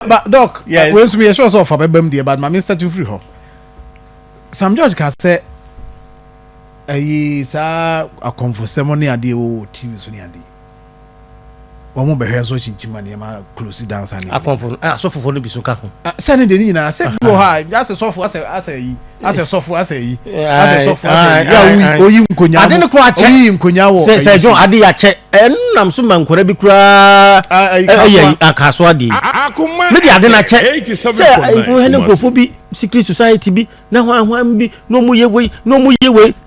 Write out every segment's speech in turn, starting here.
But doc, yes. When we show so for bem dey but my minister to free her. Sam George can say sa a ceremony ade o TV so ni ade. Omo be hwe so chinchima ne ma close down san. A confo so fofo no bi so ka ho. Send the ni na say go ha just so for as yi. As a software say ya oyi nkonya ade ne ko ache oyi nkonya wo say John ade ya che enam so mankora bi kura ayi akaso ade Akoma me di ade na che say wo hele nkofo bi secret society bi na hwan bi no mu yewe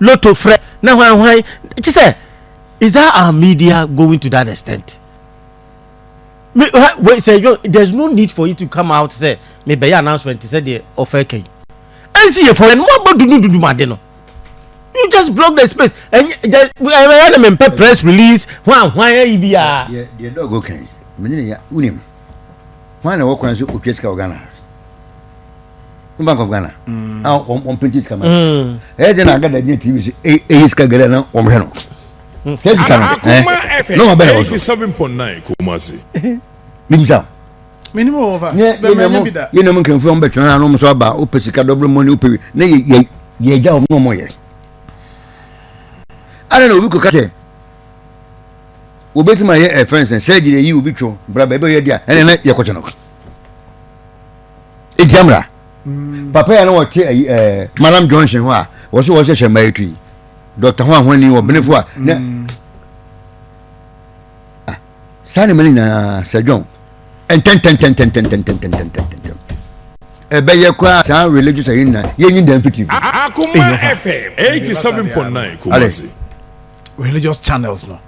lotto frɛ na hwan chi say is that our media going to that extent? Wait, say John, there's no need for you to come out say me be announcement say the offer can see for what do made no. You just block the space and I press release why be the dog okay. Me unim. Why na work on so Okeska Ghana. Bank of Ghana. On print come. Then I got the TV is Kagana na omheno. No better 87.9 Kumasi. Nimsa. Minimum over. You know, can from better no so about opesika double money upe na ye ja no mo ye. I don't know we could say. We bet my friends and say you be true. Bra baby ye dia. And na ye kwache no. E jamra. Papa ya no what Madam Johnson ho a wo so wo hye mai tui. Dr. Juan Hwani wo benefo a na Sani mani na Sir John. And 10 Ebeye kwa sa religious ayin na yen dem fiti. Akoma FM 87.9 Kumasi. Religious channels no.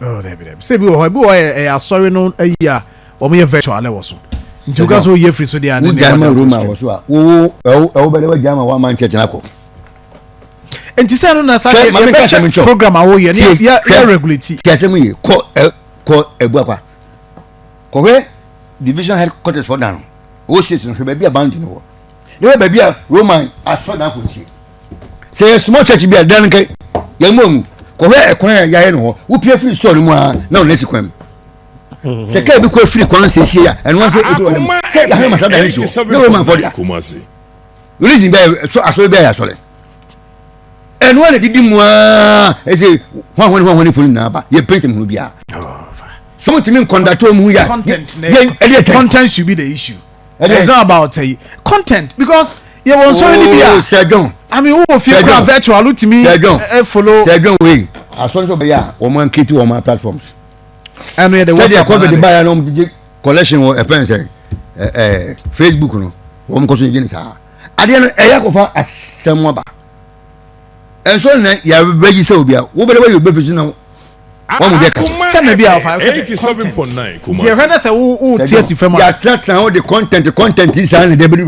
Oh, there be. Say bi o sorry no ayi o me virtual le wo so. Nti uga so ye free so dey and Jama Roma wo so a wo be le Jama wa man church na ko. Enti say no na sa program awo ye ya regulate. Ti asem ye ko ebu akwa. Kowe division headquarters for down. O shit no be a bound no. No be a Roman as for down for see. Say small church be a dan kai yamu. Kowe ekwan ya ye no. Wo pie free store mu a na o nesi kwam. Say kai be ko free kon se see ya. And one say e do dem. Say ya ma sa da ni so. No Roman for dia. Religion be so aso be ya so le. And one did mu a e say hwan for na ba. Ye pense mu bia. Something conduct content should be the issue. It's not about content because you won't already be Sir John. I mean, who feel virtual to me follow Sir John way. As soon as be ya, o man key to on my platforms. And we the WhatsApp cover the buy no collection or friends Facebook no. O mo ko so ngini sa. Ade no e yakofa asemo ba. And so na ya register obi a wo be the way you be vision Say maybe I'll 87.9 Kumasi. The say who TS from ya try all the content is and they be